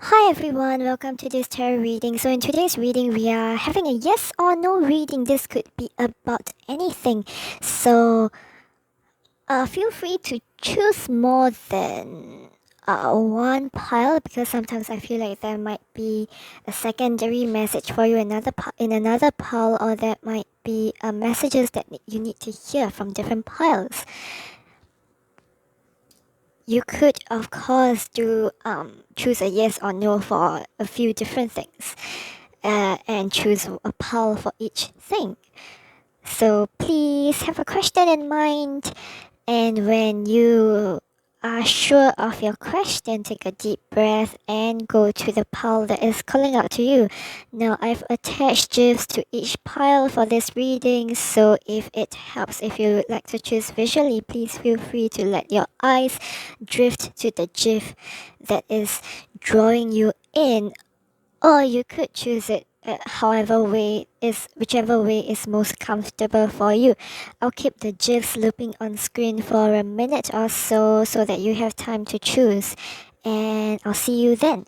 Hi everyone, welcome to this tarot reading. So in today's reading, we are having a yes or no reading. This could be about anything. So feel free to choose more than one pile because sometimes I feel like there might be a secondary message for you in another pile, or there might be messages that you need to hear from different piles. You could, of course, choose a yes or no for a few different things, and choose a pile for each thing. So please have a question in mind, and when you are sure of your question, take a deep breath and go to the pile that is calling out to you. Now, I've attached GIFs to each pile for this reading, so if it helps, if you would like to choose visually, please feel free to let your eyes drift to the GIF that is drawing you in, or you could choose it whichever way is most comfortable for you. I'll keep the GIFs looping on screen for a minute or so that you have time to choose, and I'll see you then.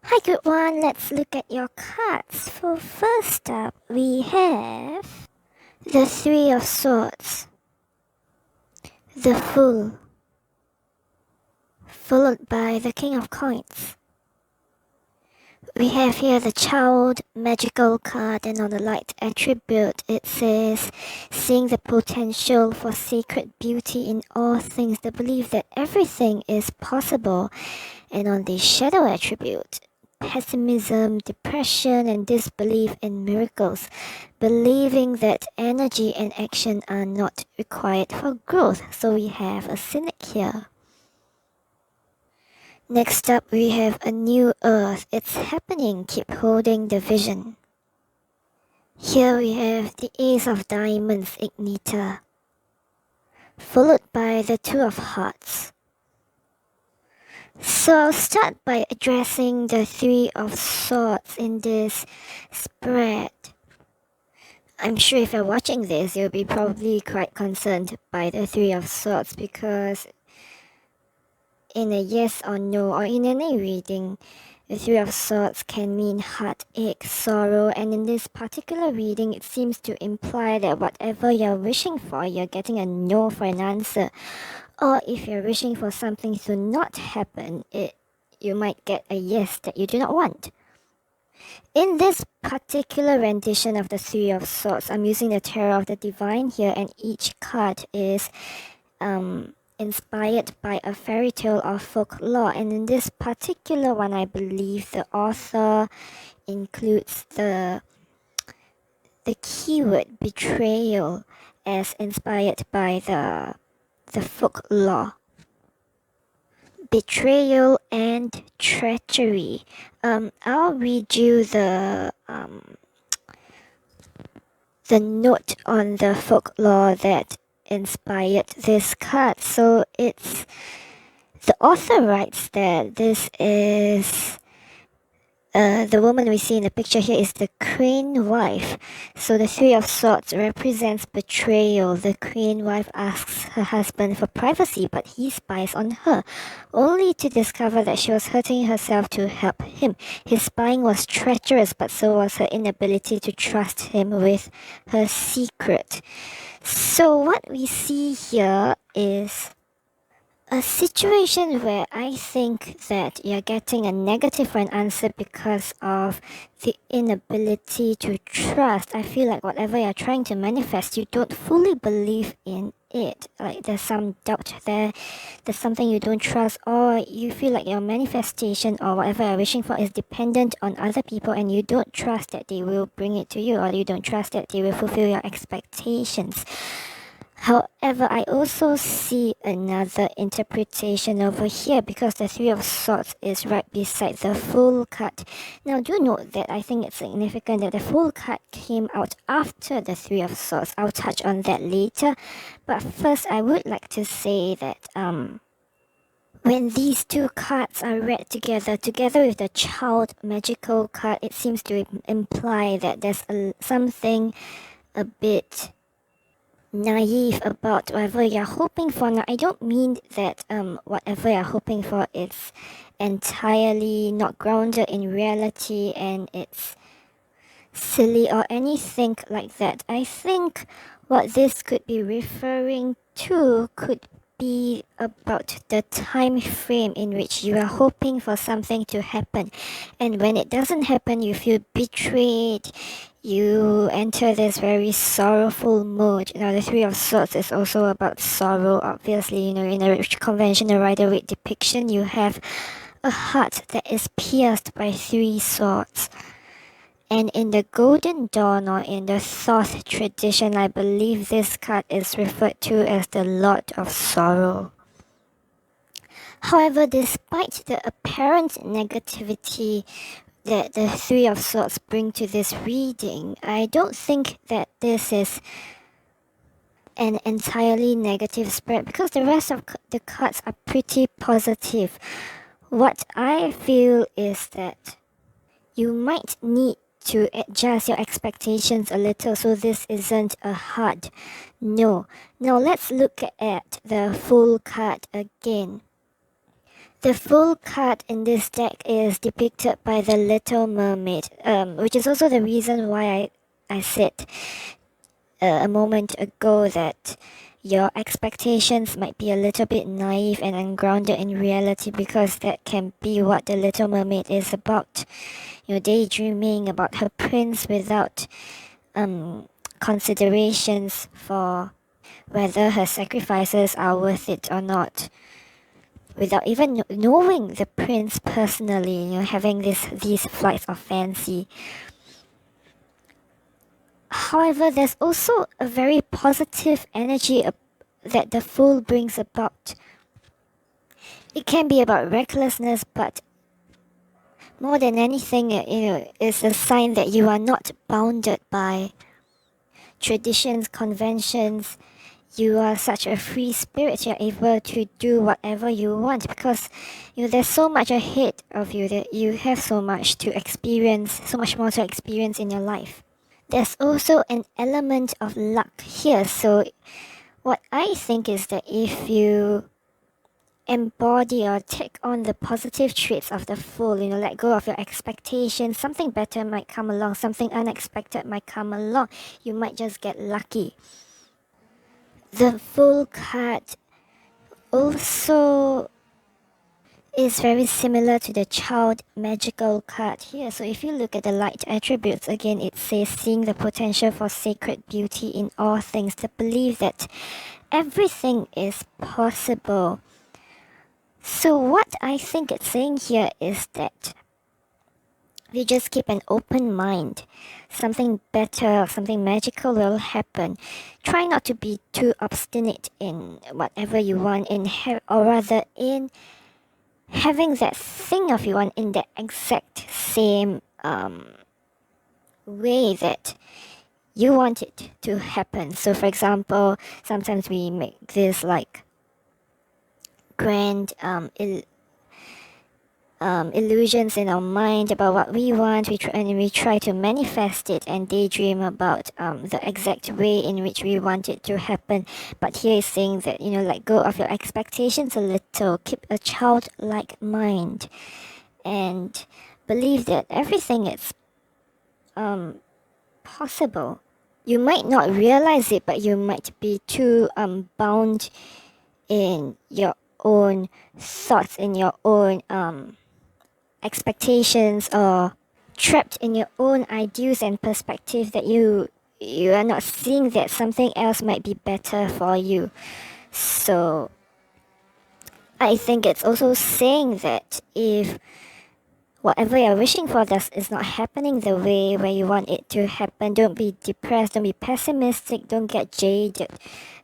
Hi, good one. Let's look at your cards. For first up, we have the Three of Swords, the Fool, followed by the King of Coins. We have here the Child Magical card, and on the light attribute it says, seeing the potential for sacred beauty in all things, the belief that everything is possible. And on the Shadow attribute, pessimism, depression, and disbelief in miracles, believing that energy and action are not required for growth. So we have a Cynic here. Next up, we have a New Earth. It's happening. Keep holding the vision. Here we have the Ace of Diamonds, Igniter, followed by the Two of Hearts. So I'll start by addressing the Three of Swords in this spread. I'm sure if you're watching this, you'll be probably quite concerned by the Three of Swords, because in a yes or no, or in any reading, the Three of Swords can mean heartache, sorrow, and in this particular reading, it seems to imply that whatever you're wishing for, you're getting a no for an answer. Or if you're wishing for something to not happen, you might get a yes that you do not want. In this particular rendition of the Three of Swords, I'm using the Tarot of the Divine here, and each card is inspired by a fairy tale or folklore, and in this particular one, I believe the author includes the keyword betrayal as inspired by the folklore. Betrayal and treachery. I'll read you the note on the folklore that inspired this card. So it's, the author writes that this is the woman we see in the picture here is the crane wife. So the Three of Swords represents betrayal. The crane wife asks her husband for privacy, but he spies on her, only to discover that she was hurting herself to help him. His spying was treacherous, but so was her inability to trust him with her secret. So what we see here is a situation where I think that you're getting a negative for an answer because of the inability to trust. I feel like whatever you're trying to manifest, you don't fully believe in it. Like there's some doubt there, there's something you don't trust, or you feel like your manifestation or whatever you're wishing for is dependent on other people and you don't trust that they will bring it to you, or you don't trust that they will fulfill your expectations. However, I also see another interpretation over here because the Three of Swords is right beside the Fool card. Now, do note that I think it's significant that the Fool card came out after the Three of Swords. I'll touch on that later. But first, I would like to say that when these two cards are read together with the Child Magical card, it seems to imply that there's something a bit naive about whatever you're hoping for. Now, I don't mean that whatever you're hoping for is entirely not grounded in reality and it's silly or anything like that. I think what this could be referring to could be about the time frame in which you are hoping for something to happen, and when it doesn't happen you feel betrayed. You enter this very sorrowful mood. Now the Three of Swords is also about sorrow, obviously. In a conventional Rider-Waite depiction you have a heart that is pierced by three swords. And in the Golden Dawn, or in the Thoth tradition, I believe this card is referred to as the Lord of Sorrow. However, despite the apparent negativity that the Three of Swords bring to this reading, I don't think that this is an entirely negative spread because the rest of the cards are pretty positive. What I feel is that you might need to adjust your expectations a little, so this isn't a hard no. Now let's look at the Fool card again. The Fool card in this deck is depicted by the Little Mermaid, which is also the reason why I said a moment ago that your expectations might be a little bit naive and ungrounded in reality, because that can be what the Little Mermaid is about. Daydreaming about her prince without considerations for whether her sacrifices are worth it or not, without even knowing the prince personally, having these flights of fancy. However, there's also a very positive energy that the Fool brings about. It can be about recklessness, but more than anything, it's a sign that you are not bounded by traditions, conventions. You are such a free spirit. You're able to do whatever you want because there's so much ahead of you, that you have so much to experience, so much more to experience in your life. There's also an element of luck here. So what I think is that if you embody or take on the positive traits of the Fool, let go of your expectations, something better might come along, something unexpected might come along. You might just get lucky. The Fool card also is very similar to the Child Magical card here. So if you look at the light attributes, again it says seeing the potential for sacred beauty in all things, the belief that everything is possible. So what I think it's saying here is that you just keep an open mind. Something better, something magical will happen. Try not to be too obstinate in whatever you want, or rather in having that thing of you want in the exact same way that you want it to happen. So for example, sometimes we make this like grand illusions in our mind about what we want, and we try to manifest it and daydream about the exact way in which we want it to happen. But here is saying that let go of your expectations a little, keep a childlike mind, and believe that everything is possible. You might not realize it, but you might be too bound in your own thoughts, in your own expectations, or trapped in your own ideals and perspective that you are not seeing that something else might be better for you. So I think it's also saying that if whatever you're wishing for is not happening the way where you want it to happen, don't be depressed, don't be pessimistic, don't get jaded.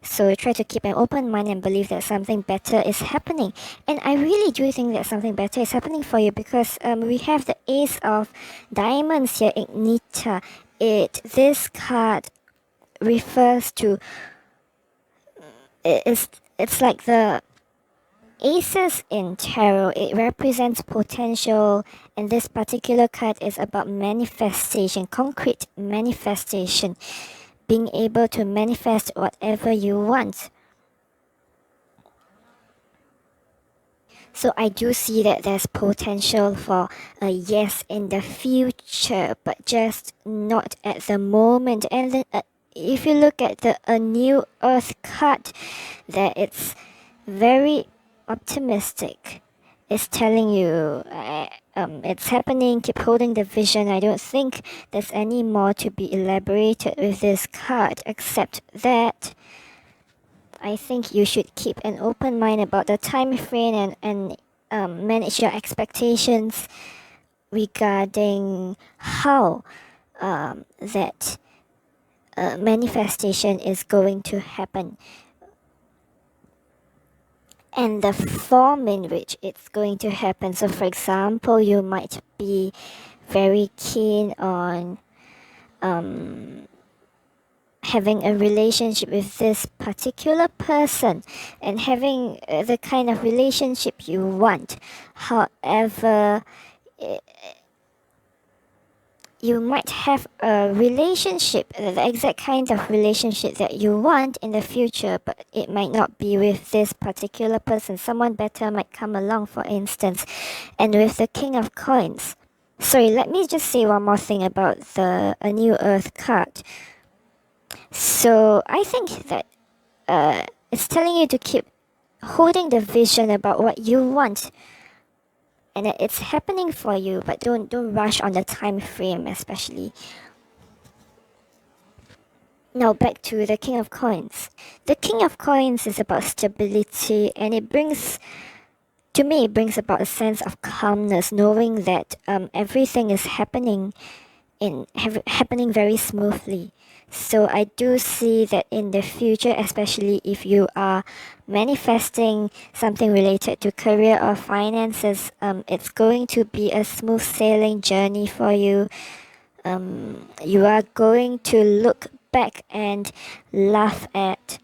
So try to keep an open mind and believe that something better is happening. And I really do think that something better is happening for you, because we have the Ace of Diamonds here, Ignita. This card refers to, it's like the aces in tarot. It represents potential, and this particular card is about manifestation, concrete manifestation, being able to manifest whatever you want. So I do see that there's potential for a yes in the future, but just not at the moment. And then if you look at the A New Earth card, that it's very optimistic. It's telling you it's happening, keep holding the vision. I don't think there's any more to be elaborated with this card, except that I think you should keep an open mind about the time frame and manage your expectations regarding how that manifestation is going to happen, and the form in which it's going to happen. So for example, you might be very keen on having a relationship with this particular person and having the kind of relationship you want. However, you might have a relationship, the exact kind of relationship that you want in the future, but it might not be with this particular person. Someone better might come along, for instance. And with the King of Coins, sorry, let me just say one more thing about the A New Earth card. So I think that it's telling you to keep holding the vision about what you want, and it's happening for you, but don't rush on the time frame, especially. Now back to the King of Coins. The King of Coins is about stability, and it brings about a sense of calmness, knowing that everything is happening very smoothly. So I do see that in the future, especially if you are manifesting something related to career or finances, it's going to be a smooth sailing journey for you. You are going to look back and laugh at,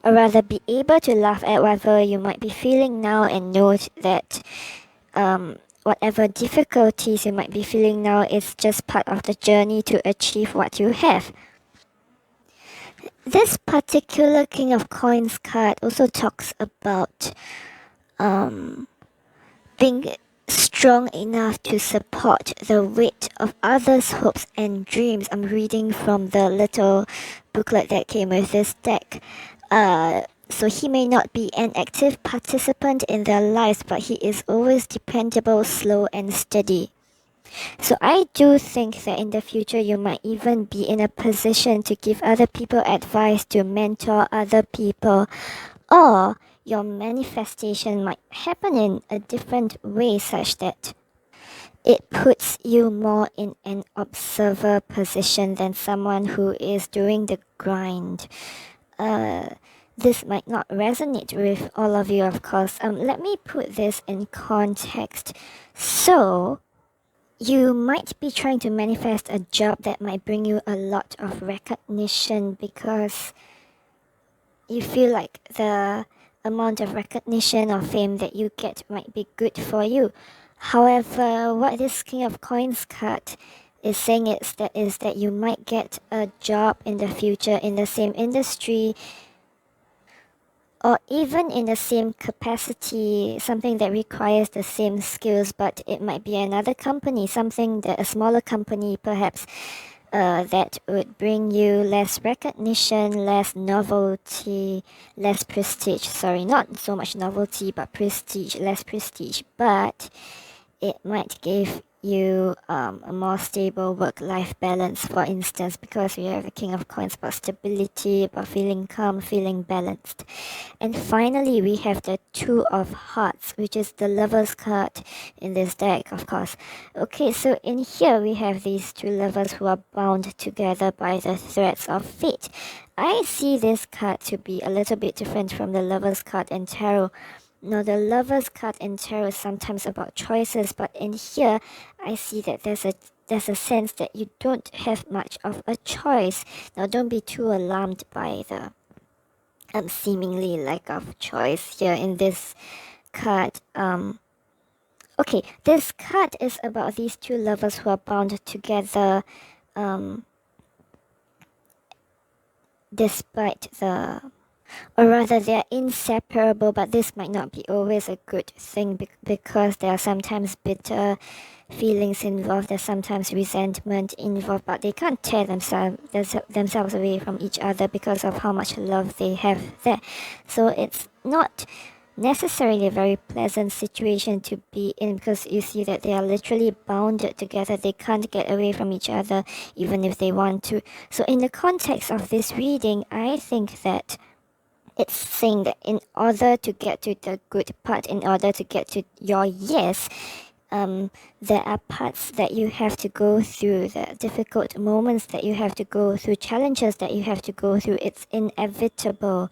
or rather be able to laugh at whatever you might be feeling now, and note that whatever difficulties you might be feeling now is just part of the journey to achieve what you have. This particular King of Coins card also talks about being strong enough to support the weight of others' hopes and dreams. I'm reading from the little booklet that came with this deck. So he may not be an active participant in their lives, but he is always dependable, slow, and steady. So I do think that in the future you might even be in a position to give other people advice, to mentor other people, or your manifestation might happen in a different way, such that it puts you more in an observer position than someone who is doing the grind. This might not resonate with all of you, of course. Let me put this in context. So, you might be trying to manifest a job that might bring you a lot of recognition, because you feel like the amount of recognition or fame that you get might be good for you. However, what this King of Coins card is saying is that you might get a job in the future in the same industry, or even in the same capacity, something that requires the same skills, but it might be another company, something that a smaller company perhaps, that would bring you less recognition, less novelty, less prestige. Sorry, not so much novelty, but prestige, less prestige. But it might give you a more stable work-life balance, for instance, because we have the King of Coins about stability, about feeling calm, feeling balanced. And finally, we have the Two of Hearts, which is the Lover's card in this deck, of course. Okay, so in here we have these two lovers who are bound together by the threads of fate. I see this card to be a little bit different from the Lover's card in Tarot. Now, the Lover's card in Tarot is sometimes about choices, but in here, I see that there's a sense that you don't have much of a choice. Now, don't be too alarmed by the seemingly lack of choice here in this card. Okay, this card is about these two lovers who are bound together, despite the, or rather they're inseparable, but this might not be always a good thing because there are sometimes bitter feelings involved, there's sometimes resentment involved, but they can't tear themselves away from each other because of how much love they have there. So it's not necessarily a very pleasant situation to be in, because you see that they are literally bounded together. They can't get away from each other even if they want to. So in the context of this reading, I think that it's saying that in order to get to the good part, in order to get to your yes, there are parts that you have to go through, the difficult moments that you have to go through, challenges that you have to go through. It's inevitable.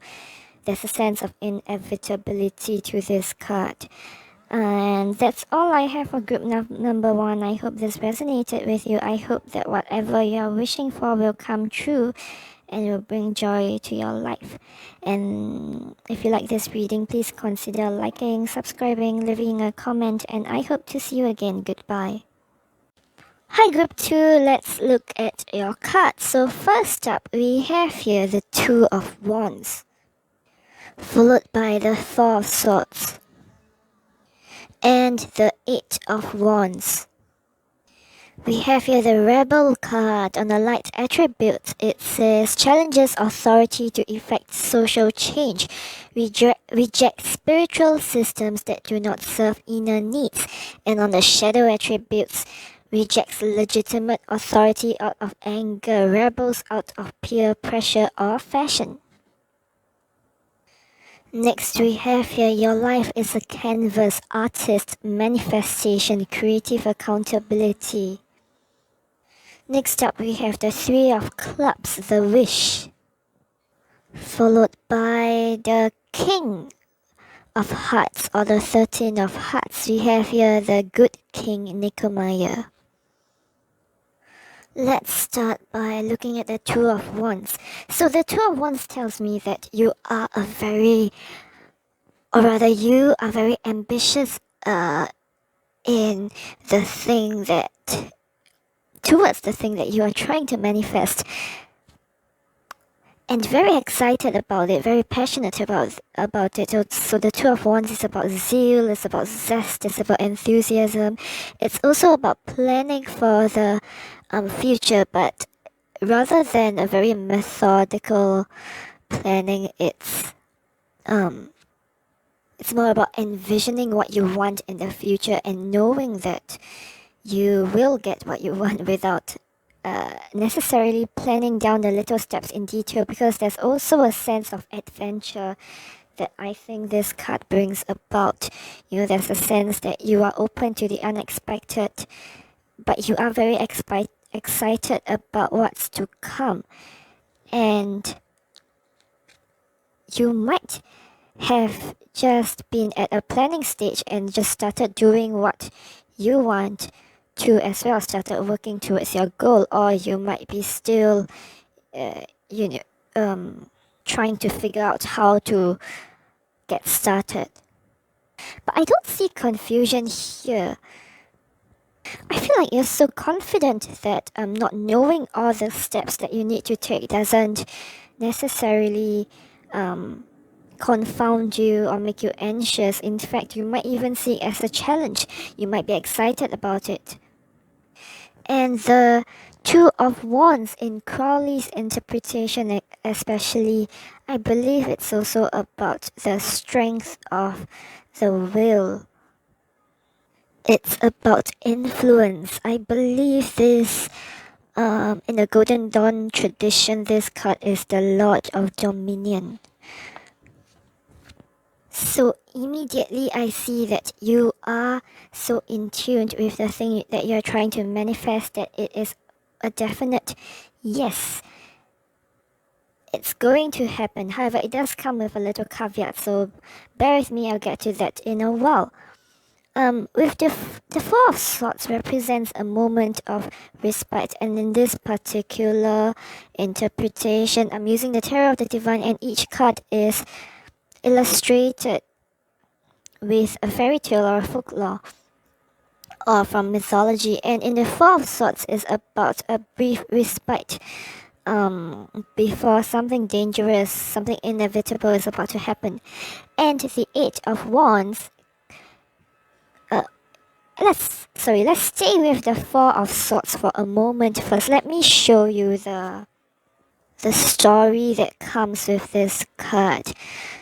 There's a sense of inevitability to this card. And that's all I have for group number 1. I hope this resonated with you. I hope that whatever you're wishing for will come true and will bring joy to your life. And if you like this reading, please consider liking, subscribing, leaving a comment, and I hope to see you again. Goodbye. Hi group 2, let's look at your cards. So first up, we have here the Two of Wands, followed by the Four of Swords and the Eight of Wands. We have here the Rebel card. On the light attribute, it says challenges authority to effect social change. Reject spiritual systems that do not serve inner needs. And on the shadow attributes, rejects legitimate authority out of anger. Rebels out of peer pressure or fashion. Next we have here, your life is a canvas, artist, manifestation, creative accountability. Next up we have the Three of Clubs, the Wish, followed by the King of Hearts or the 13 of Hearts. We have here the Good King Nehemiah. Let's start by looking at the Two of Wands. So the Two of Wands tells me that you are very ambitious in the thing that, towards the thing that you are trying to manifest, and very excited about it, very passionate about it. So the Two of Wands is about zeal, it's about zest, it's about enthusiasm. It's also about planning for the future, but rather than a very methodical planning, it's more about envisioning what you want in the future and knowing that you will get what you want without necessarily planning down the little steps in detail, because there's also a sense of adventure that I think this card brings about. You know, there's a sense that you are open to the unexpected, but you are very excited about what's to come. And you might have just been at a planning stage and just started doing what you want to as well, started working towards your goal, or you might be still trying to figure out how to get started. But I don't see confusion here. I feel like you're so confident that not knowing all the steps that you need to take doesn't necessarily confound you or make you anxious. In fact, you might even see it as a challenge. You might be excited about it. And the Two of Wands, in Crowley's interpretation especially, I believe it's also about the strength of the will. It's about influence. I believe this, in the Golden Dawn tradition, this card is the Lord of Dominion. So immediately I see that you are so in tune with the thing that you're trying to manifest that it is a definite yes. It's going to happen. However, it does come with a little caveat, so bear with me, I'll get to that in a while. With the Four of Swords represents a moment of respite, and in this particular interpretation, I'm using the Tarot of the Divine, and each card is illustrated with a fairy tale or folklore or from mythology, and in the Four of Swords is about a brief respite before something dangerous, something inevitable is about to happen. And the Eight of Wands, let's stay with the Four of Swords for a moment first. Let me show you the story that comes with this card.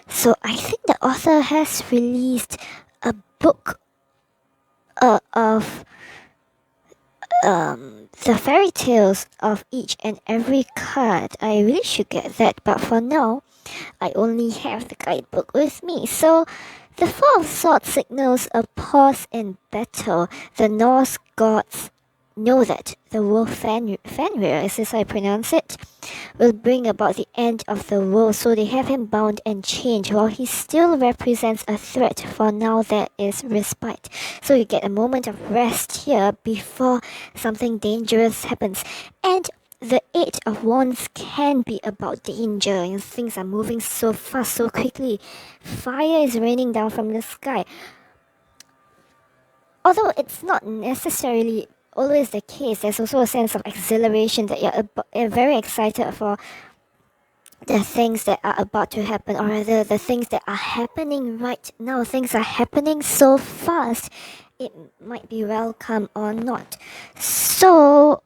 So I think the author has released a book of the fairy tales of each and every card. I really should get that, but for now I only have the guidebook with me. So the Four of Swords signals a pause in battle. The Norse gods know that the wolf Fenrir, is this how I pronounce it, will bring about the end of the world, so they have him bound and chained. While he still represents a threat, for now there is respite. So you get a moment of rest here before something dangerous happens. And the Eight of Wands can be about danger, and things are moving so fast, so quickly. Fire is raining down from the sky. Although it's not necessarily always the case, there's also a sense of exhilaration that you're very excited for the things that are about to happen, or rather the things that are happening right now. Things are happening so fast, it might be welcome or not. So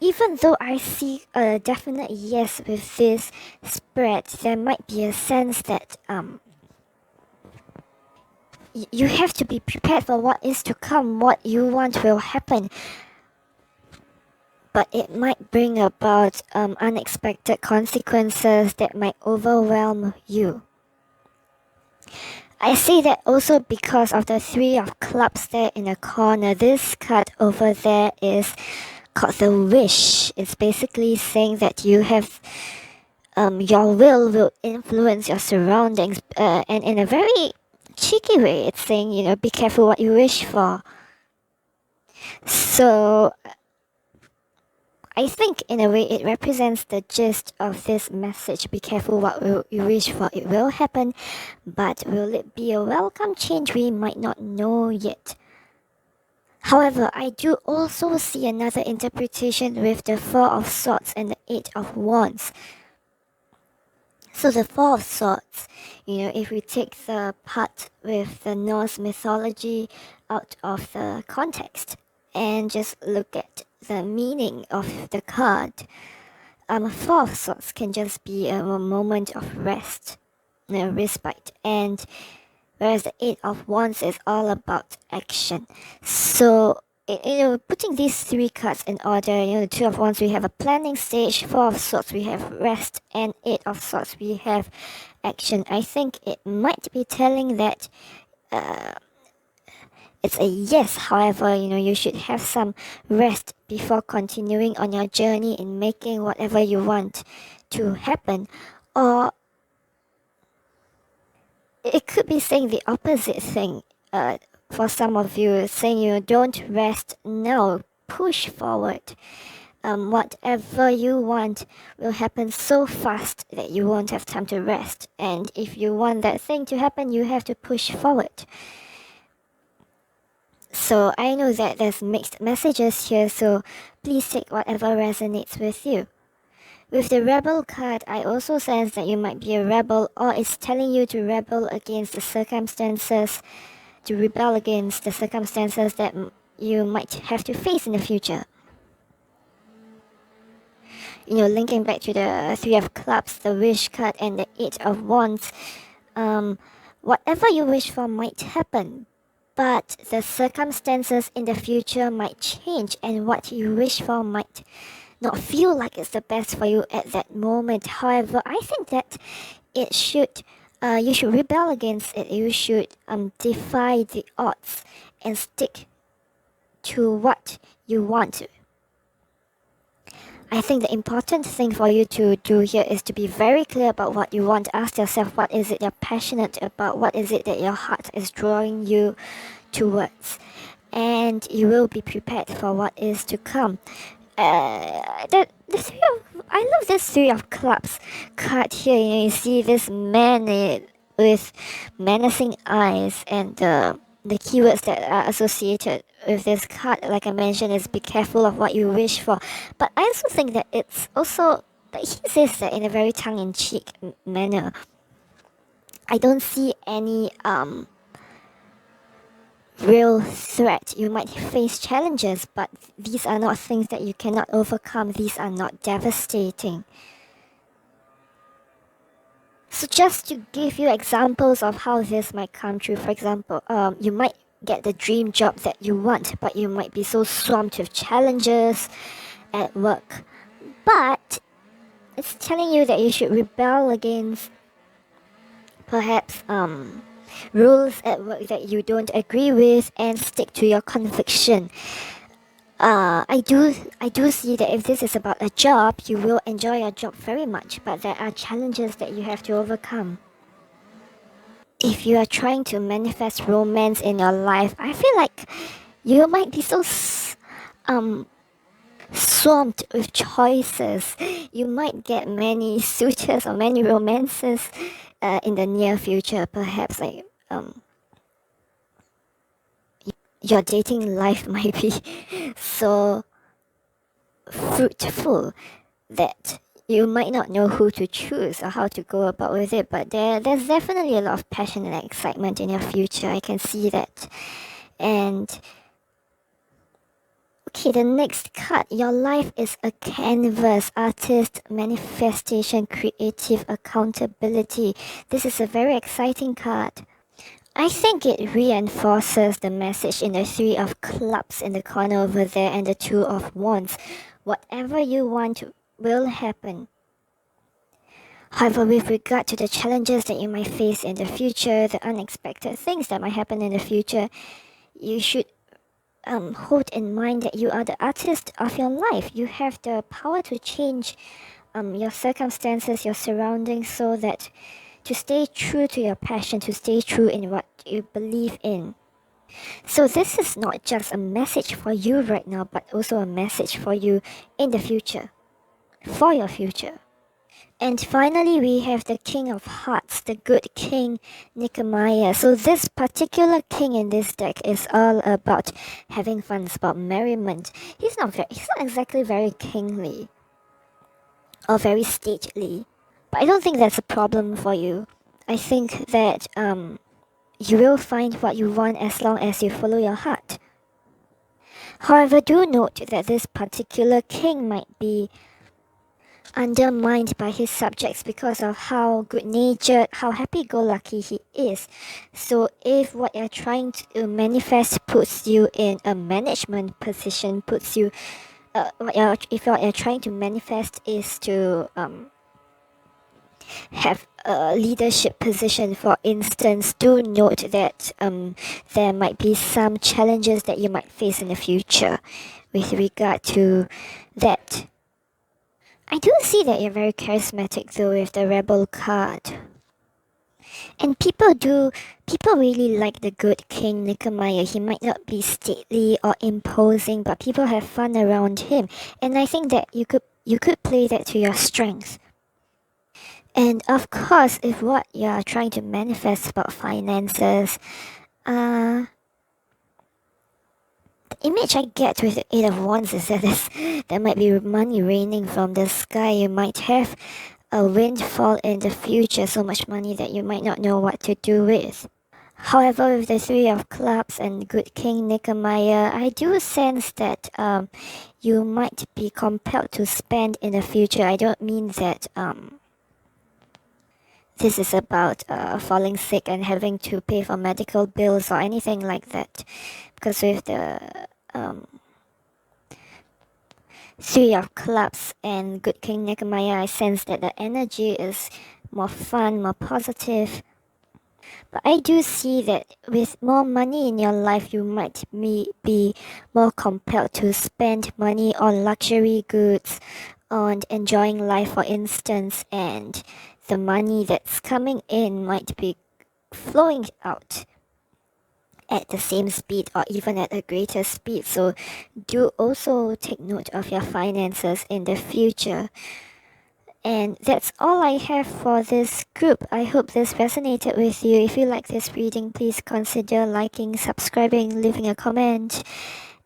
even though I see a definite yes with this spread, there might be a sense that you have to be prepared for what is to come. What you want will happen, but it might bring about unexpected consequences that might overwhelm you. I say that also because of the Three of Clubs there in the corner. This card over there is called the Wish. It's basically saying that you have your will influence your surroundings, and in a very cheeky way, it's saying, be careful what you wish for. So I think in a way it represents the gist of this message. Be careful what you wish for. It will happen, but will it be a welcome change? We might not know yet. However, I do also see another interpretation with the Four of Swords and the Eight of Wands. So the Four of Swords, if we take the part with the Norse mythology out of the context and just look at the meaning of the card, Four of Swords can just be a moment of rest, respite, and whereas the Eight of Wands is all about action. So putting these three cards in order, the Two of Wands we have a planning stage, Four of Swords we have rest, and Eight of Swords we have action. I think it might be telling that it's a yes. However, you should have some rest before continuing on your journey in making whatever you want to happen. Or it could be saying the opposite thing. For some of you, saying don't rest now, push forward. Whatever you want will happen so fast that you won't have time to rest. And if you want that thing to happen, you have to push forward. So I know that there's mixed messages here, so please take whatever resonates with you. With the Rebel card, I also sense that you might be a rebel, or it's telling you to rebel against the circumstances, to rebel against the circumstances that you might have to face in the future. Linking back to the Three of Clubs, the Wish card, and the Eight of Wands, whatever you wish for might happen, but the circumstances in the future might change, and what you wish for might not feel like it's the best for you at that moment. However, I think that you should rebel against it. You should defy the odds and stick to what you want. I think the important thing for you to do here is to be very clear about what you want. Ask yourself, what is it you're passionate about? What is it that your heart is drawing you towards? And you will be prepared for what is to come. I love this Three of Clubs card here. You see this man with menacing eyes, and the keywords that are associated with this card, like I mentioned, is be careful of what you wish for. But I also think that it's also, but he says that in a very tongue-in-cheek manner. I don't see any real threat. You might face challenges, but these are not things that you cannot overcome. These are not devastating. So just to give you examples of how this might come true, for example, you might get the dream job that you want, but you might be so swamped with challenges at work. But it's telling you that you should rebel against perhaps rules at work that you don't agree with and stick to your conviction. I do see that if this is about a job, you will enjoy your job very much, but there are challenges that you have to overcome. If you are trying to manifest romance in your life, I feel like you might be so swamped with choices. You might get many suitors or many romances in the near future. Perhaps like your dating life might be so fruitful that you might not know who to choose or how to go about with it, but there's definitely a lot of passion and excitement in your future. I can see that. And okay, the next card. Your life is a canvas. Artist, manifestation, creative, accountability. This is a very exciting card. I think it reinforces the message in the Three of Clubs in the corner over there and the Two of Wands. Whatever you want will happen. However, with regard to the challenges that you might face in the future, the unexpected things that might happen in the future, you should hold in mind that you are the artist of your life. You have the power to change your circumstances, your surroundings, so that to stay true to your passion, to stay true in what you believe in. So this is not just a message for you right now, but also a message for you in the future, for your future. And finally, we have the King of Hearts, the good King Nehemiah. So this particular king in this deck is all about having fun, it's about merriment. He's not exactly very kingly or very stately, but I don't think that's a problem for you. I think that you will find what you want as long as you follow your heart. However, do note that this particular king might be undermined by his subjects because of how good-natured, how happy-go-lucky he is. So if what you're trying to manifest puts you in a management position, if what you're trying to manifest is to have a leadership position, for instance, do note that there might be some challenges that you might face in the future with regard to that. I do see that you're very charismatic though with the Rebel card. And people really like the good King Nehemiah. He might not be stately or imposing, but people have fun around him. And I think that you could play that to your strength. And of course, if what you're trying to manifest about finances, the image I get with the Eight of Wands is that there might be money raining from the sky. You might have a windfall in the future, so much money that you might not know what to do with. However, with the Three of Clubs and Good King Nehemiah, I do sense that you might be compelled to spend in the future. I don't mean that this is about falling sick and having to pay for medical bills or anything like that. Because with the Three of Clubs and Good King Nehemiah, I sense that the energy is more fun, more positive. But I do see that with more money in your life, you might be more compelled to spend money on luxury goods, on enjoying life, for instance, and the money that's coming in might be flowing out at the same speed or even at a greater speed. So do also take note of your finances in the future. And that's all I have for this group. I hope this resonated with you. If you like this reading, please consider liking, subscribing, leaving a comment.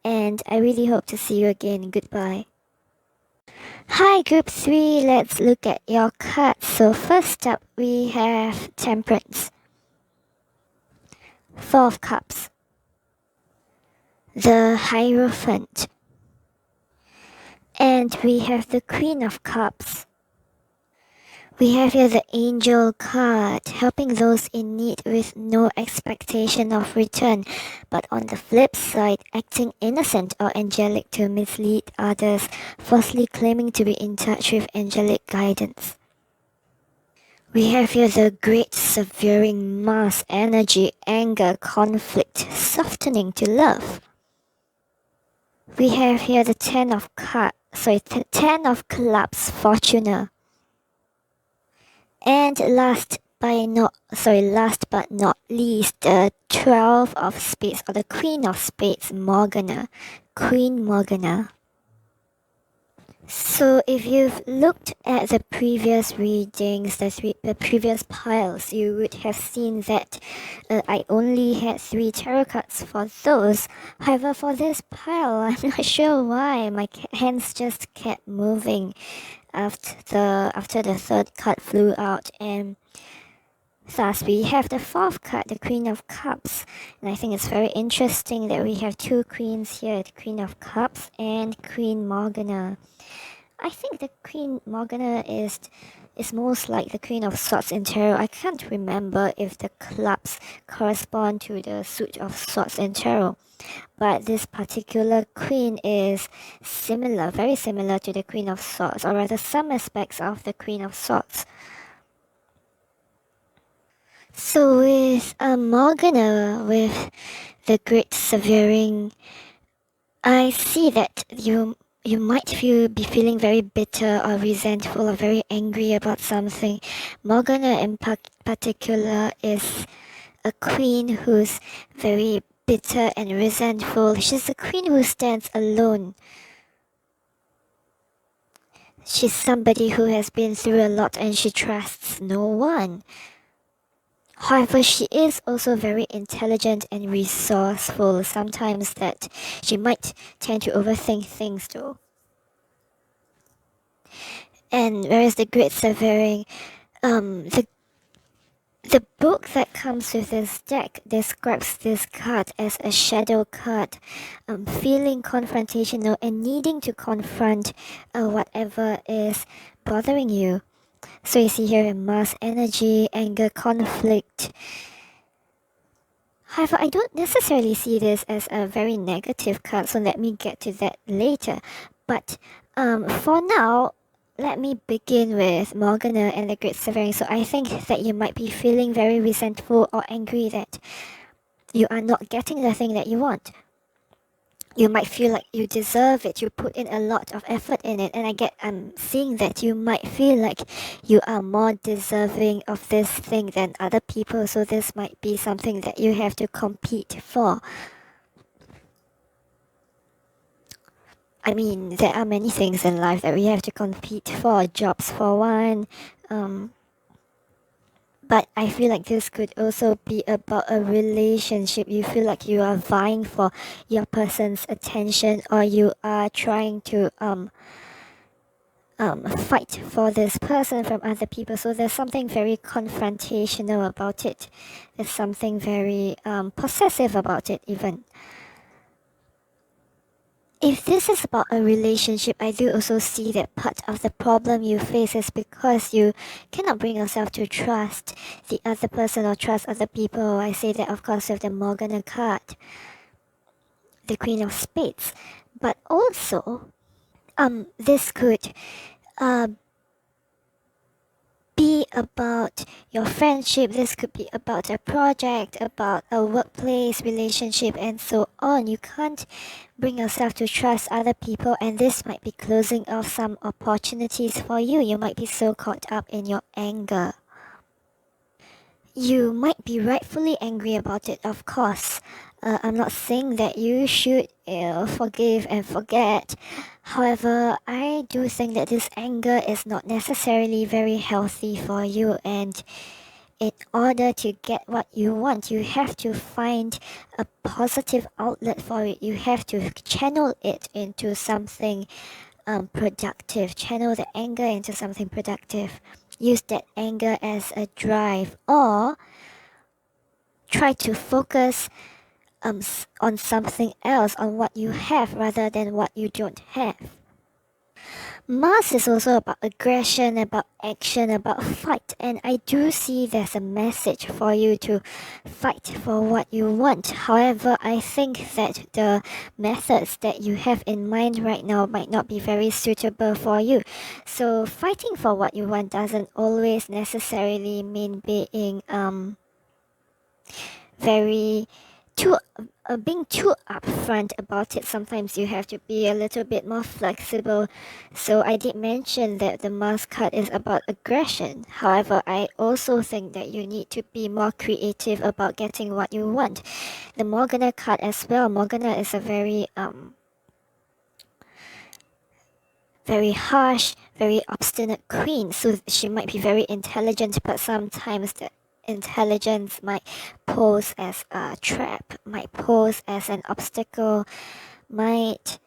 And I really hope to see you again. Goodbye. Hi, Group 3. Let's look at your cards. So first up, we have Temperance, Four of Cups, the Hierophant, and we have the Queen of Cups. We have here the Angel card, helping those in need with no expectation of return, but on the flip side, acting innocent or angelic to mislead others, falsely claiming to be in touch with angelic guidance. We have here the Great Severing Mass energy, anger, conflict, softening to love. We have here the Ten of Clubs, Fortuna. And last but not least, the 12 of Spades, or the Queen of Spades, Morgana. Queen Morgana. So if you've looked at the previous readings, the previous piles, you would have seen that I only had 3 tarot cards for those. However, for this pile, I'm not sure why, my hands just kept moving after the third card flew out, and thus we have the fourth card, the Queen of Cups. And I think it's very interesting that we have 2 queens here, the Queen of Cups and Queen Morgana. I think the Queen Morgana is most like the Queen of Swords in tarot. I can't remember if the clubs correspond to the suit of swords in tarot, but this particular queen is similar, very similar to the Queen of Swords, or rather some aspects of the Queen of Swords. So with Morgana, with the Great Severing, I see that you might be feeling very bitter or resentful or very angry about something. Morgana in particular is a queen who's very bitter and resentful. She's a queen who stands alone. She's somebody who has been through a lot and she trusts no one. However, she is also very intelligent and resourceful. Sometimes that she might tend to overthink things though. And whereas the Great Severing, the book that comes with this deck describes this card as a shadow card, feeling confrontational and needing to confront whatever is bothering you. So you see here mass energy, anger, conflict. However, I don't necessarily see this as a very negative card, so let me get to that later. But for now, let me begin with Morgana and the Great Severing. So I think that you might be feeling very resentful or angry that you are not getting the thing that you want. You might feel like you deserve it. You put in a lot of effort in it, and I'm seeing that you might feel like you are more deserving of this thing than other people. So this might be something that you have to compete for. I mean, there are many things in life that we have to compete for, jobs for one, but I feel like this could also be about a relationship. You feel like you are vying for your person's attention, or you are trying to fight for this person from other people. So there's something very confrontational about it. There's something very possessive about it even. If this is about a relationship, I do also see that part of the problem you face is because you cannot bring yourself to trust the other person or trust other people. I say that, of course, with the Morgana card, the Queen of Spades. But also, this could be about your friendship, this could be about a project, about a workplace relationship, and so on. You can't bring yourself to trust other people, and this might be closing off some opportunities for you. You might be so caught up in your anger. You might be rightfully angry about it, of course. I'm not saying that you should forgive and forget. However, I do think that this anger is not necessarily very healthy for you, and in order to get what you want, you have to find a positive outlet for it. You have to channel it into something productive. Channel the anger into something productive. Use that anger as a drive, or try to focus on something else, on what you have rather than what you don't have. Mars is also about aggression, about action, about fight, and I do see there's a message for you to fight for what you want. However, I think that the methods that you have in mind right now might not be very suitable for you. So fighting for what you want doesn't always necessarily mean being being too upfront about it. Sometimes you have to be a little bit more flexible. So I did mention that the Mars card is about aggression. However, I also think that you need to be more creative about getting what you want. The Morgana card as well. Morgana is a very harsh, very obstinate queen. So she might be very intelligent, but sometimes the intelligence might pose as a trap, might pose as an obstacle, might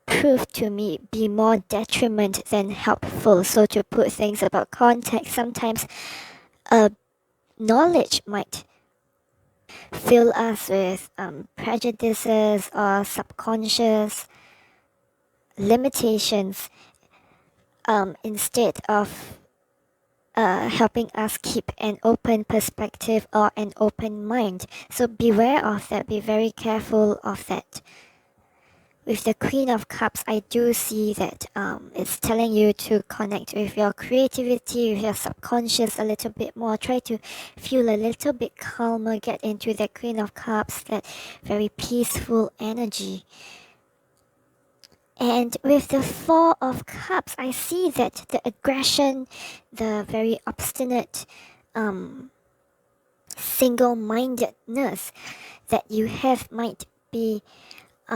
prove to me be more detriment than helpful. So to put things about context, sometimes knowledge might fill us with prejudices or subconscious limitations instead of helping us keep an open perspective or an open mind. So beware of that, be very careful of that. With the Queen of Cups, I do see that it's telling you to connect with your creativity, with your subconscious a little bit more. Try to feel a little bit calmer, get into the Queen of Cups, that very peaceful energy. And with the Four of Cups, I see that the aggression, the very obstinate, single-mindedness that you have might be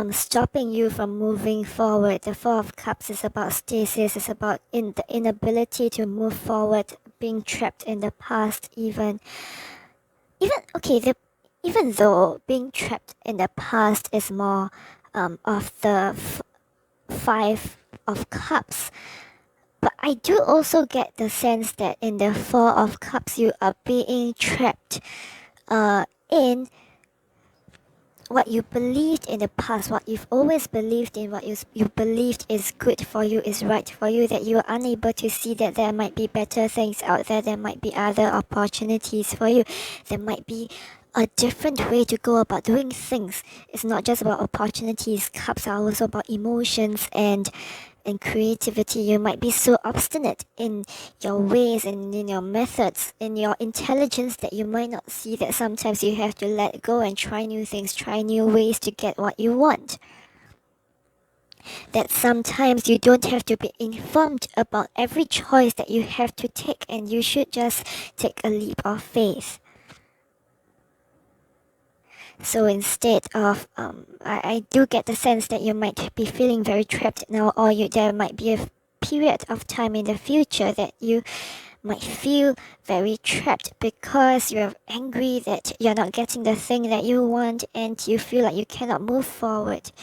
stopping you from moving forward. The Four of Cups is about stasis, it's about the inability to move forward, being trapped in the past even though being trapped in the past is more of the Five of Cups, but I do also get the sense that in the Four of Cups you are being trapped in what you believed in the past, what you've always believed in, what you believed is good for you, is right for you, that you are unable to see that there might be better things out there, there might be other opportunities for you, there might be a different way to go about doing things. It's not just about opportunities. Cups are also about emotions and creativity. You might be so obstinate in your ways and in your methods, in your intelligence, that you might not see that sometimes you have to let go and try new things, try new ways to get what you want. That sometimes you don't have to be informed about every choice that you have to take, and you should just take a leap of faith. So instead of, I do get the sense that you might be feeling very trapped now, or there might be a period of time in the future that you might feel very trapped because you're angry that you're not getting the thing that you want, and you feel like you cannot move forward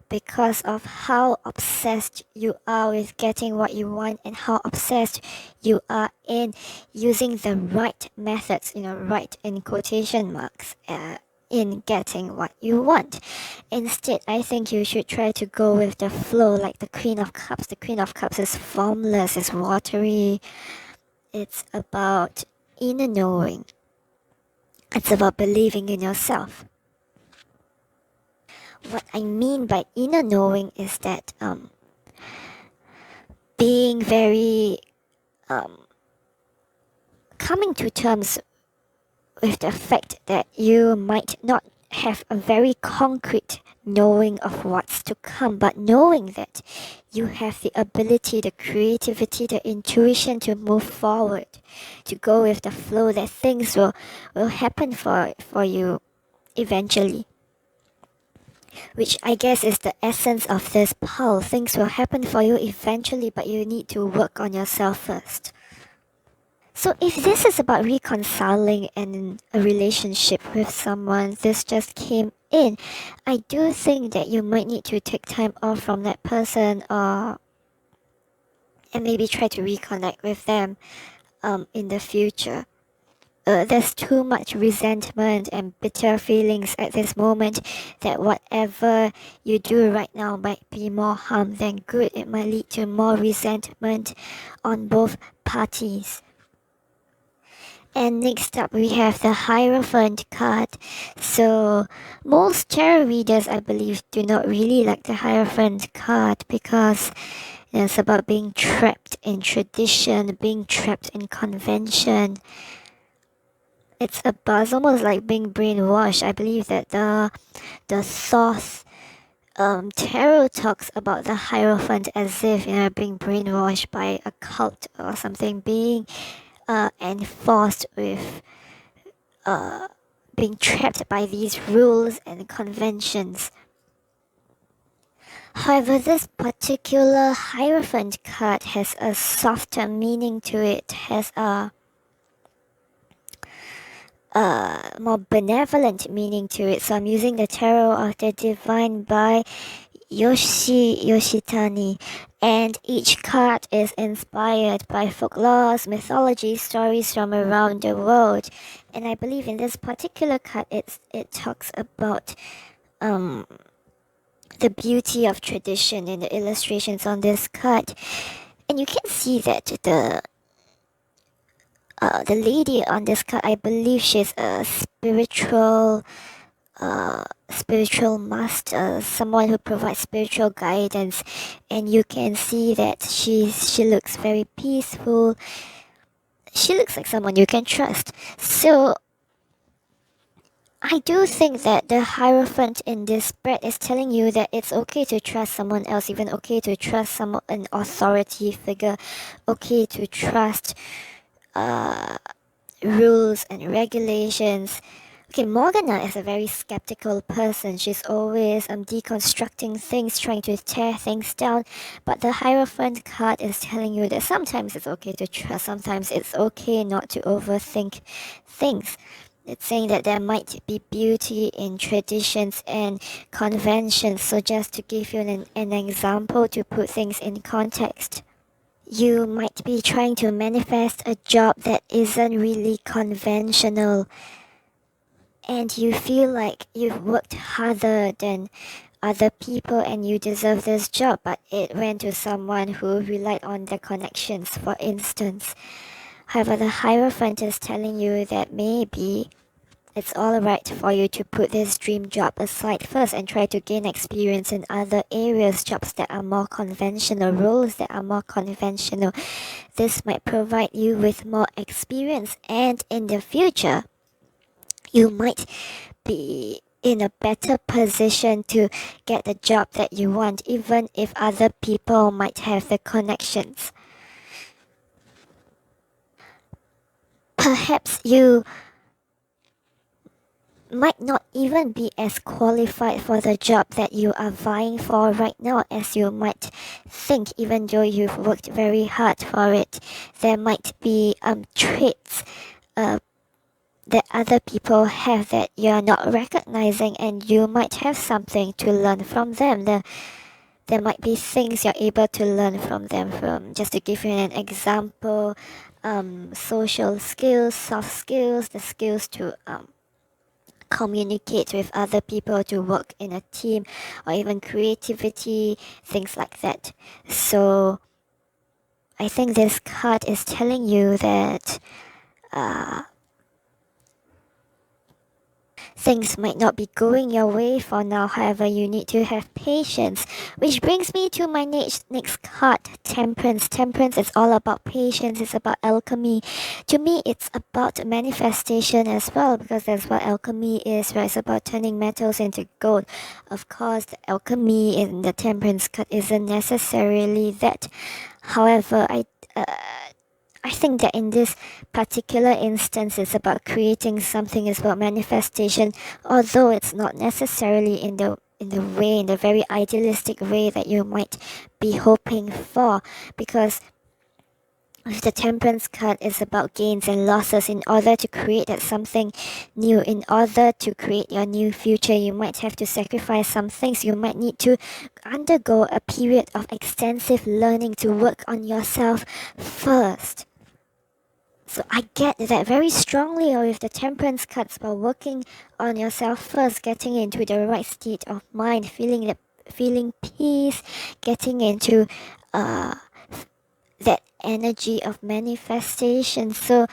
because of how obsessed you are with getting what you want and how obsessed you are in using the right methods, right in quotation marks, in getting what you want. Instead, I think you should try to go with the flow, like the Queen of Cups. The Queen of Cups is formless, it's watery, it's about inner knowing, it's about believing in yourself. What I mean by inner knowing is that being very coming to terms with the fact that you might not have a very concrete knowing of what's to come, but knowing that you have the ability, the creativity, the intuition to move forward, to go with the flow, that things will happen for you eventually. Which I guess is the essence of this pole. Things will happen for you eventually, but you need to work on yourself first. So if this is about reconciling and a relationship with someone, this just came in, I do think that you might need to take time off from that person, and maybe try to reconnect with them in the future. There's too much resentment and bitter feelings at this moment that whatever you do right now might be more harm than good. It might lead to more resentment on both parties. And next up, we have the Hierophant card. So most tarot readers, I believe, do not really like the Hierophant card because it's about being trapped in tradition, being trapped in convention. It's almost like being brainwashed. I believe that the source tarot talks about the Hierophant as if being brainwashed by a cult or something, being enforced with being trapped by these rules and conventions. However, this particular Hierophant card has a softer meaning to it, has a more benevolent meaning to it. So I'm using the Tarot of the Divine by Yoshitani, and each card is inspired by folklore, mythology, stories from around the world. And I believe in this particular card, it talks about the beauty of tradition in the illustrations on this card. And you can see that the lady on this card, I believe she's a spiritual master, someone who provides spiritual guidance, and you can see that she looks very peaceful. She looks like someone you can trust. So I do think that the Hierophant in this spread is telling you that it's okay to trust someone else, even okay to trust an authority figure, okay to trust rules and regulations. Okay, Morgana is a very skeptical person. She's always deconstructing things, trying to tear things down. But the Hierophant card is telling you that sometimes it's okay to trust, sometimes it's okay not to overthink things. It's saying that there might be beauty in traditions and conventions. So just to give you an example to put things in context. You might be trying to manifest a job that isn't really conventional, and you feel like you've worked harder than other people and you deserve this job, but it went to someone who relied on their connections, for instance. However, the Hierophant is telling you that maybe it's alright for you to put this dream job aside first and try to gain experience in other areas, jobs that are more conventional, roles that are more conventional. This might provide you with more experience, and in the future, you might be in a better position to get the job that you want, even if other people might have the connections. Perhaps you might not even be as qualified for the job that you are vying for right now as you might think, even though you've worked very hard for it. There might be traits, that other people have that you're not recognizing, and you might have something to learn from them. There might be things you're able to learn from them. From, just to give you an example, social skills, soft skills, the skills to communicate with other people, to work in a team, or even creativity, things like that. So I think this card is telling you that things might not be going your way for now, however, you need to have patience. Which brings me to my next card, Temperance. Temperance is all about patience, it's about alchemy. To me, it's about manifestation as well, because that's what alchemy is, right? It's about turning metals into gold. Of course, the alchemy in the Temperance card isn't necessarily that. However, I think that in this particular instance, it's about creating something, it's about manifestation, although it's not necessarily in the very idealistic way that you might be hoping for, because with the Temperance card, it's about gains and losses. In order to create that something new, in order to create your new future, you might have to sacrifice some things. You might need to undergo a period of extensive learning to work on yourself first. So I get that very strongly with the Temperance cards, about working on yourself first, getting into the right state of mind, feeling peace, getting into that energy of manifestation. So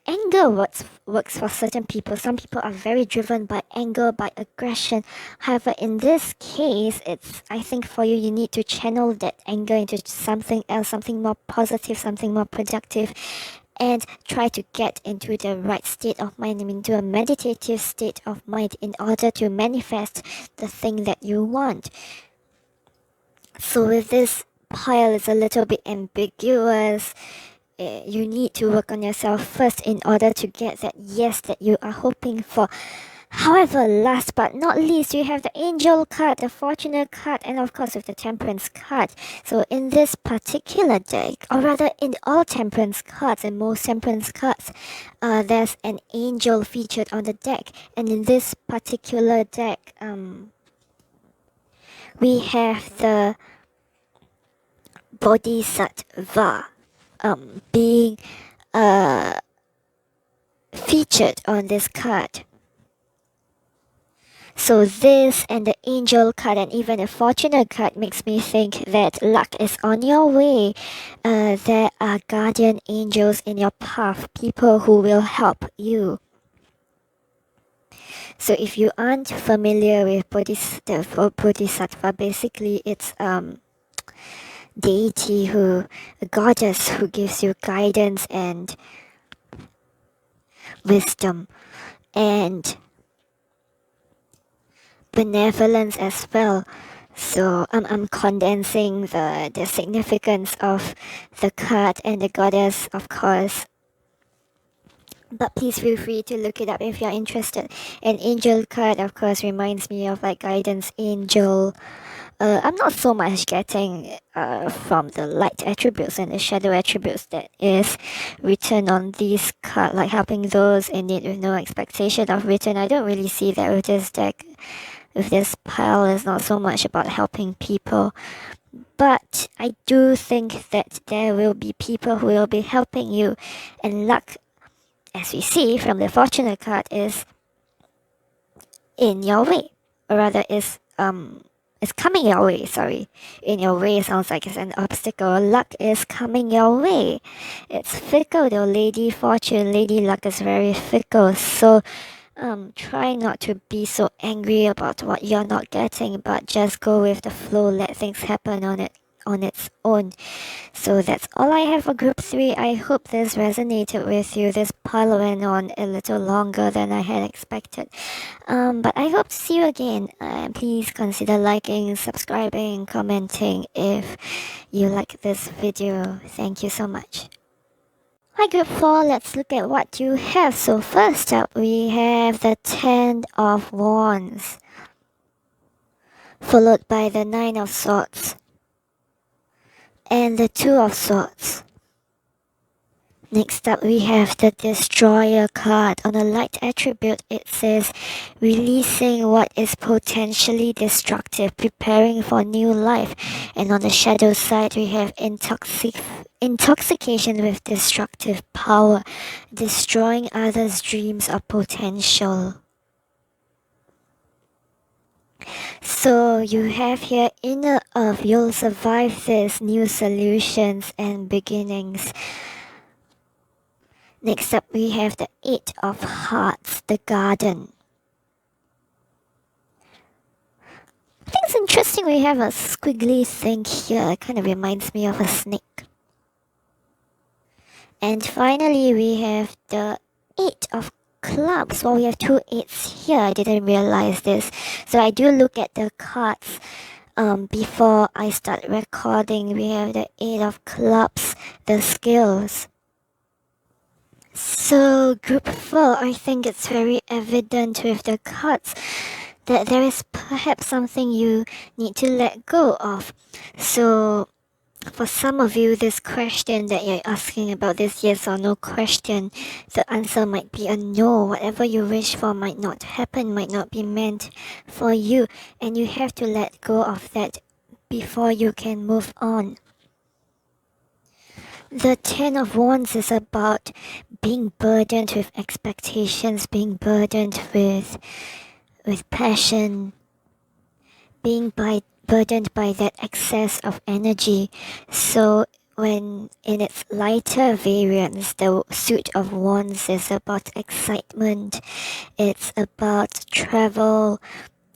anger works for certain people. Some people are very driven by anger, by aggression. However, in this case, I think for you, you need to channel that anger into something else, something more positive, something more productive, and try to get into the right state of mind, into a meditative state of mind, in order to manifest the thing that you want. So with this pile, it's a little bit ambiguous. You need to work on yourself first in order to get that yes that you are hoping for. However, last but not least, you have the Angel card, the Fortune card, and of course with the Temperance card. So in this particular deck, or rather in all Temperance cards and most Temperance cards, there's an angel featured on the deck. And in this particular deck, we have the Bodhisattva being featured on this card. So this and the Angel card and even the Fortune card makes me think that luck is on your way. There are guardian angels in your path, people who will help you. So if you aren't familiar with Bodhisattva, basically it's deity a goddess who gives you guidance and wisdom and benevolence as well. So I'm condensing the significance of the card and the goddess, of course. But please feel free to look it up if you're interested. An angel card, of course, reminds me of like guidance angel. I'm not so much getting from the light attributes and the shadow attributes that is written on these cards, like helping those in need with no expectation of return. I don't really see that with this deck. With this pile, it's not so much about helping people. But I do think that there will be people who will be helping you. And luck, as we see from the Fortune card, is in your way. Or rather, is coming your way, sorry. In your way sounds like it's an obstacle. Luck is coming your way. It's fickle though. Lady Fortune, Lady Luck is very fickle. So try not to be so angry about what you're not getting, but just go with the flow, let things happen on its own. So that's all I have for group 3. I hope this resonated with you. This pile went on a little longer than I had expected. But I hope to see you again. Please consider liking, subscribing, commenting if you like this video. Thank you so much. Hi group 4, let's look at what you have. So first up we have the 10 of Wands, followed by the 9 of Swords, and the 2 of Swords, Next up, we have the Destroyer card. On the light attribute, it says, releasing what is potentially destructive, preparing for new life. And on the shadow side, we have intoxication with destructive power, destroying others' dreams or potential. So you have here inner earth, you'll survive this, new solutions and beginnings. Next up, we have the Eight of Hearts, the garden. I think it's interesting we have a squiggly thing here. It kind of reminds me of a snake. And finally, we have the Eight of Clubs. Well, we have two eights here. I didn't realize this. So I do look at the cards before I start recording. We have the Eight of Clubs, the skills. So group 4, I think it's very evident with the cards that there is perhaps something you need to let go of. So for some of you, this question that you're asking about, this yes or no question, the answer might be a no. Whatever you wish for might not happen, might not be meant for you, and you have to let go of that before you can move on. The Ten of Wands is about being burdened with expectations, being burdened with passion, being burdened by that excess of energy. So when in its lighter variants, the Suit of Wands is about excitement, it's about travel,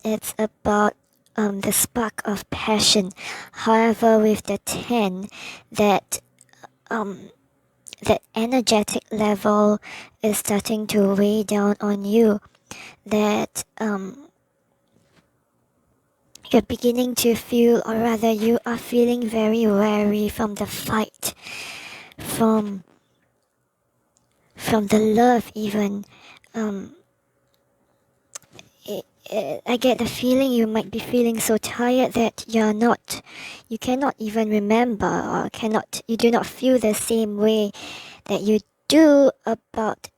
it's about the spark of passion. However, with the 10, that energetic level is starting to weigh down on you, that you're beginning to feel, or rather you are feeling very weary from the fight, from the love even. I get the feeling you might be feeling so tired that you cannot even remember, or you do not feel the same way that you did about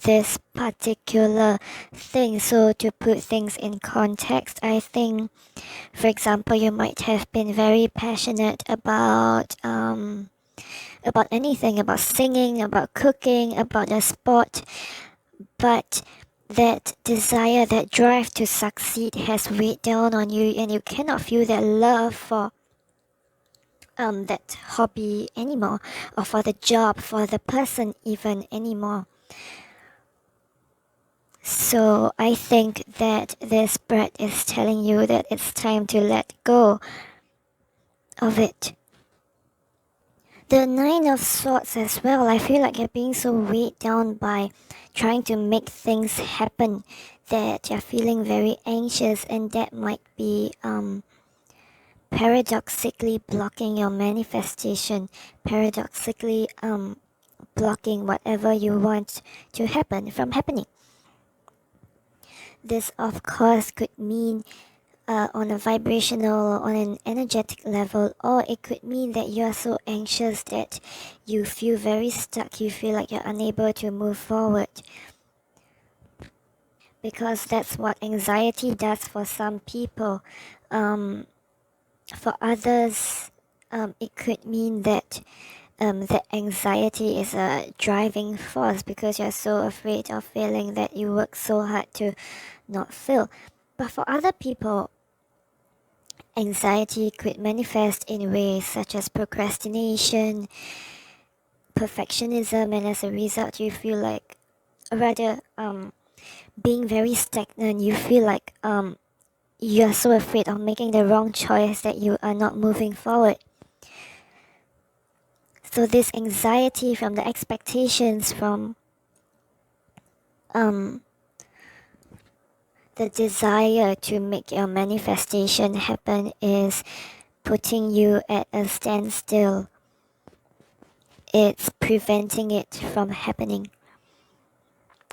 this particular thing. So to put things in context, I think, for example, you might have been very passionate about anything, about singing, about cooking, about a sport, but that desire, that drive to succeed has weighed down on you, and you cannot feel that love for that hobby anymore, or for the job, for the person even anymore. So I think that this spread is telling you that it's time to let go of it. The Nine of Swords as well, I feel like you're being so weighed down by trying to make things happen that you're feeling very anxious, and that might be paradoxically blocking your manifestation, paradoxically blocking whatever you want to happen from happening. This of course could mean on a vibrational, on an energetic level, or it could mean that you are so anxious that you feel very stuck, you feel like you're unable to move forward. Because that's what anxiety does for some people. For others, it could mean that that anxiety is a driving force because you're so afraid of failing that you work so hard to not fail. But for other people, anxiety could manifest in ways such as procrastination, perfectionism, and as a result you feel like, or rather being very stagnant. You feel like you are so afraid of making the wrong choice that you are not moving forward. So this anxiety from the expectations, from the desire to make your manifestation happen, is putting you at a standstill. It's preventing it from happening.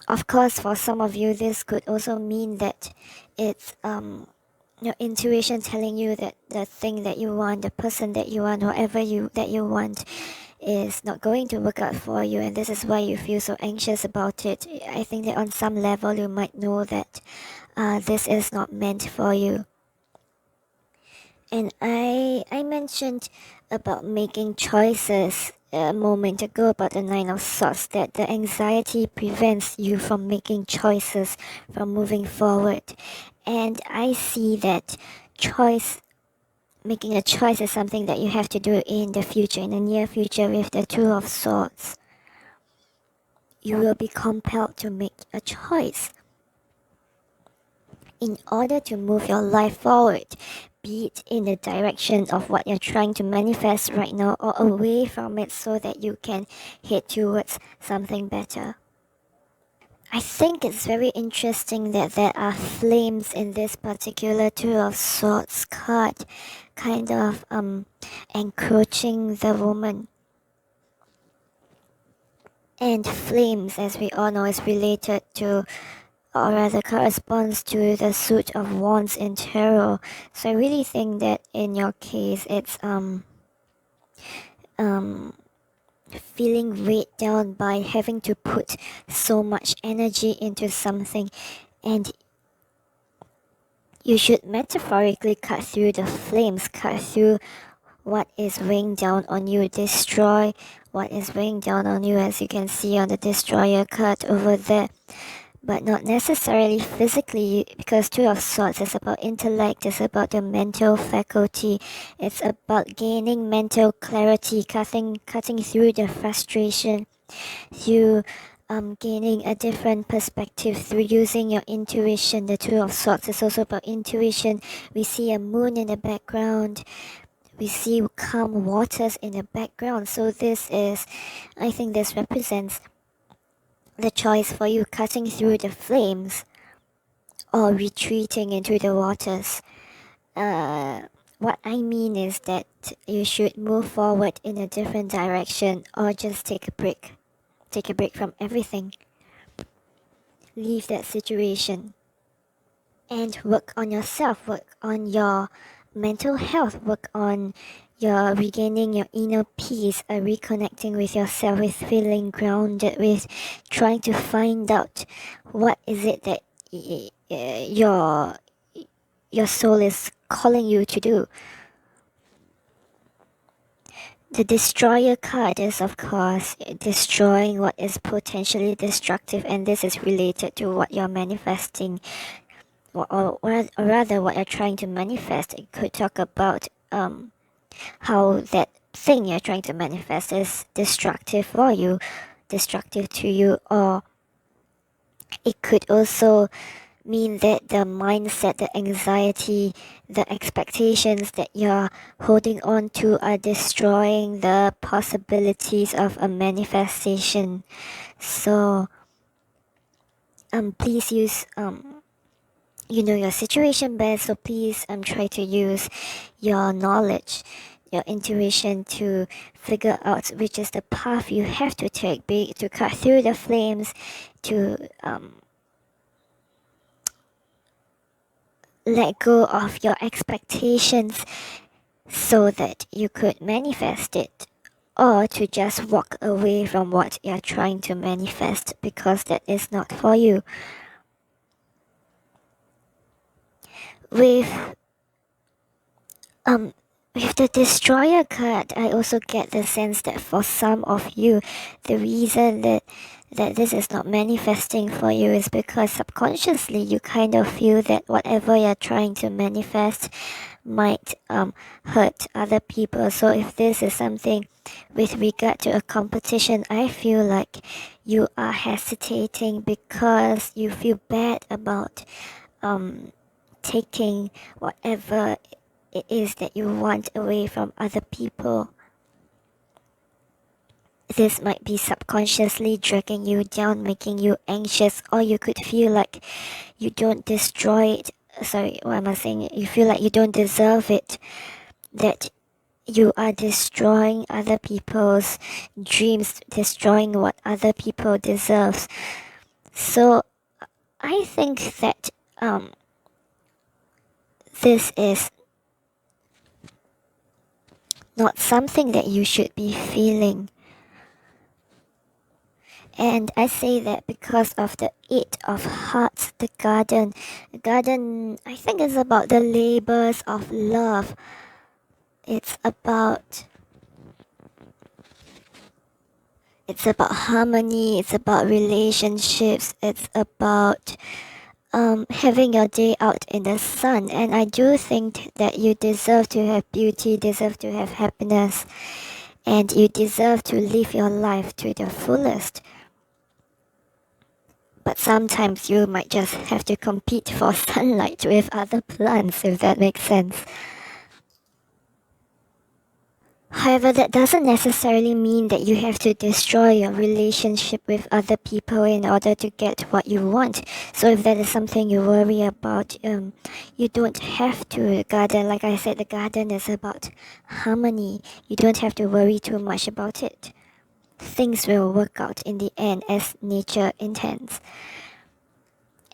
Of course, for some of you, this could also mean that it's your intuition telling you that the thing that you want, the person that you want, whatever that you want, is not going to work out for you, and this is why you feel so anxious about it. I think that on some level you might know that this is not meant for you. And I mentioned about making choices a moment ago about the Nine of Swords, that the anxiety prevents you from making choices, from moving forward. And I see that making a choice is something that you have to do in the future, in the near future, with the Two of Swords. You will be compelled to make a choice in order to move your life forward, be it in the direction of what you're trying to manifest right now or away from it, so that you can head towards something better. I think it's very interesting that there are flames in this particular Two of Swords card, kind of encroaching the woman. And flames, as we all know, is related to, or rather corresponds to, the suit of wands in tarot. So I really think that in your case it's feeling weighed down by having to put so much energy into something, and you should metaphorically cut through the flames, cut through what is weighing down on you, destroy what is weighing down on you, as you can see on the Destroyer card over there. But not necessarily physically, because Two of Swords is about intellect, it's about the mental faculty, it's about gaining mental clarity, cutting through the frustration, through gaining a different perspective, through using your intuition. The Two of Swords is also about intuition. We see a moon in the background, we see calm waters in the background. So I think this represents the choice for you, cutting through the flames or retreating into the waters. What I mean is that you should move forward in a different direction, or just take a break. Take a break from everything. Leave that situation and work on yourself, work on your mental health, work on your regaining your inner peace, reconnecting with yourself, with feeling grounded, with trying to find out what is it that your soul is calling you to do. The Destroyer card is, of course, destroying what is potentially destructive, and this is related to what you're manifesting, or rather what you're trying to manifest. It could talk about how that thing you're trying to manifest is destructive for you, destructive to you, or it could also mean that the mindset, the anxiety, the expectations that you're holding on to are destroying the possibilities of a manifestation. So please use your situation best, so please try to use your knowledge, your intuition, to figure out which is the path you have to take, be it to cut through the flames, to let go of your expectations so that you could manifest it, or to just walk away from what you're trying to manifest because that is not for you. With the Destroyer card, I also get the sense that for some of you, the reason that this is not manifesting for you is because subconsciously you kind of feel that whatever you're trying to manifest might hurt other people. So if this is something with regard to a competition, I feel like you are hesitating because you feel bad about taking whatever it is that you want away from other people. This might be subconsciously dragging you down, making you anxious, or you could feel like you don't destroy it. Sorry, what am I saying? You feel like you don't deserve it, that you are destroying other people's dreams, destroying what other people deserve. So I think that this is not something that you should be feeling. And I say that because of the Eight of Hearts, the garden. The garden, I think, is about the labors of love. It's about harmony, it's about relationships, it's about having your day out in the sun. And I do think that you deserve to have beauty, deserve to have happiness, and you deserve to live your life to the fullest. But sometimes you might just have to compete for sunlight with other plants, if that makes sense. However, that doesn't necessarily mean that you have to destroy your relationship with other people in order to get what you want. So if that is something you worry about, you don't have to. The garden, like I said, the garden is about harmony. You don't have to worry too much about it. Things will work out in the end as nature intends.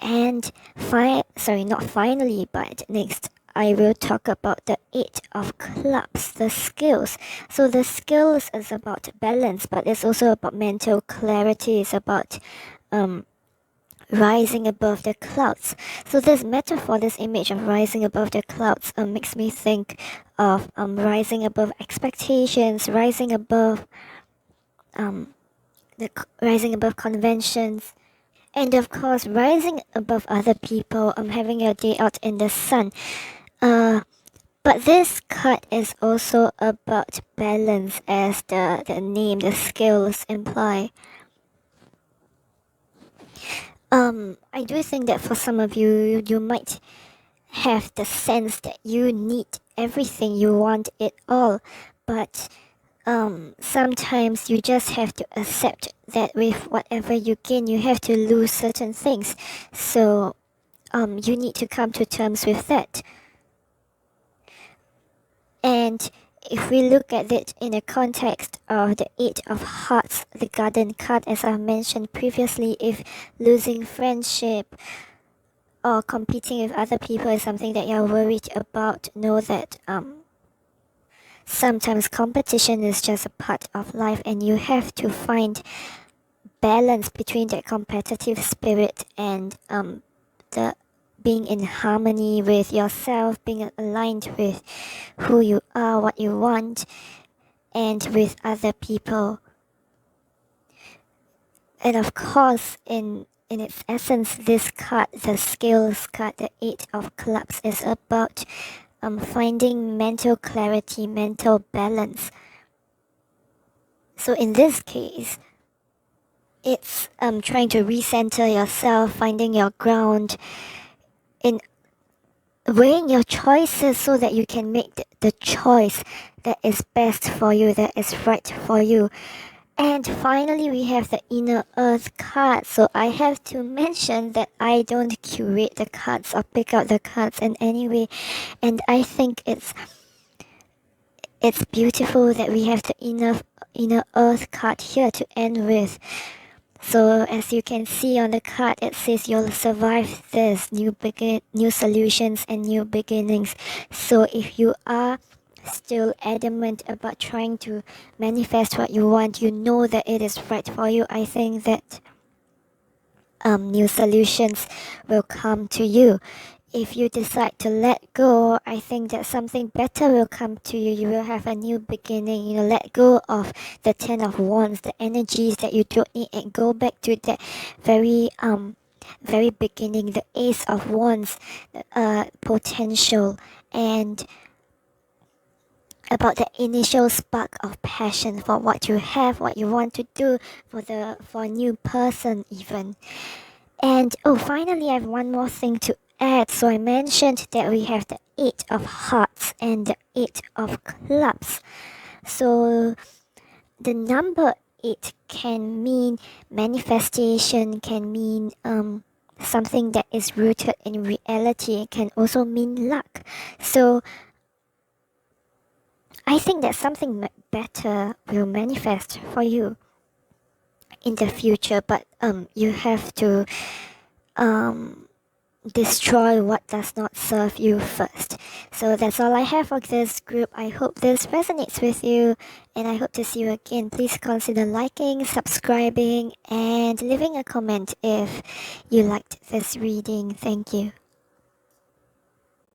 And not finally, but next, I will talk about the Eight of Clubs, the skills. So the skills is about balance, but it's also about mental clarity. It's about rising above the clouds. So this metaphor, this image of rising above the clouds makes me think of rising above expectations, rising above rising above conventions. And of course, rising above other people, having your day out in the sun. But this card is also about balance, as the name, the skills imply. I do think that for some of you, you might have the sense that you need everything, you want it all. But sometimes you just have to accept that with whatever you gain, you have to lose certain things. So you need to come to terms with that. And if we look at it in the context of the Eight of Hearts, the garden card, as I mentioned previously, if losing friendship or competing with other people is something that you're worried about, know that sometimes competition is just a part of life, and you have to find balance between that competitive spirit and the being in harmony with yourself, being aligned with who you are, what you want, and with other people. And of course, in its essence, this card, the skills card, the Eight of Clubs, is about finding mental clarity, mental balance. So in this case, it's trying to recenter yourself, finding your ground, in weighing your choices so that you can make the choice that is best for you, that is right for you. And finally, we have the Inner Earth card. So I have to mention that I don't curate the cards or pick out the cards in any way. And I think it's beautiful that we have the Inner Earth card here to end with. So as you can see on the card, it says you'll survive this, new solutions and new beginnings. So if you are still adamant about trying to manifest what you want, you know that it is right for you, I think that new solutions will come to you. If you decide to let go, I think that something better will come to you. You will have a new beginning. Let go of the Ten of Wands, the energies that you don't need, and go back to that very beginning, the Ace of Wands, potential, and about the initial spark of passion for what you have, what you want to do, for a new person even. And finally, I have one more thing to add. So I mentioned that we have the Eight of Hearts and the Eight of Clubs. So the number 8 can mean manifestation, can mean something that is rooted in reality. It can also mean luck. So I think that something better will manifest for you in the future, but you have to destroy what does not serve you first. So that's all I have for this group. I hope this resonates with you, and I hope to see you again. Please consider liking, subscribing, and leaving a comment if you liked this reading. Thank you.